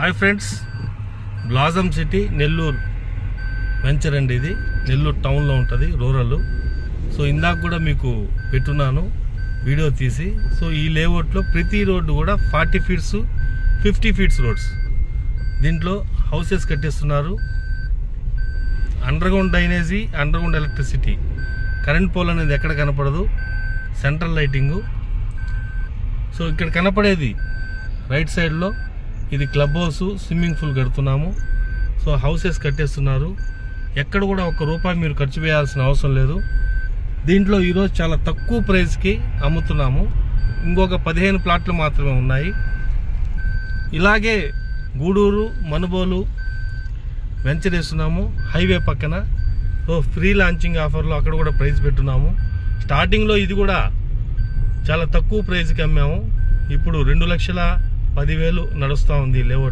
Hi friends, blossom city Nellore venture అండి. ఇది నెల్లూరు టౌన్లో ఉంటుంది, రూరల్. సో ఇందాక కూడా మీకు పెట్టున్నాను వీడియో తీసి. సో ఈ లేఅవుట్లో ప్రతి రోడ్డు కూడా 40 ఫీట్స్ 50 ఫీట్స్ రోడ్స్. దీంట్లో హౌసెస్ కట్టిస్తున్నారు. Underground drainage, underground electricity, current pole అనేది ఎక్కడ కనపడదు, సెంట్రల్ లైటింగు. సో ఇక్కడ కనపడేది రైట్ సైడ్లో ఇది క్లబ్ హౌస్, స్విమ్మింగ్ పూల్ కడుతున్నాము. సో హౌసెస్ కట్టేస్తున్నారు. ఎక్కడ కూడా ₹1 మీరు ఖర్చు చేయాల్సిన అవసరం లేదు. దీంట్లో ఈరోజు చాలా తక్కువ ప్రైస్కి అమ్ముతున్నాము. ఇంకొక 15 ప్లాట్లు మాత్రమే ఉన్నాయి. ఇలాగే గూడూరు, మనుబోలు వెంచర్ వేస్తున్నాము హైవే పక్కన. సో ఫ్రీ లాంచింగ్ ఆఫర్లో అక్కడ కూడా ప్రైస్ పెట్టున్నాము. స్టార్టింగ్లో ఇది కూడా చాలా తక్కువ ప్రైస్కి అమ్మాము. ఇప్పుడు 2,10,000 నడుస్తూ ఉంది లేఅవుట్.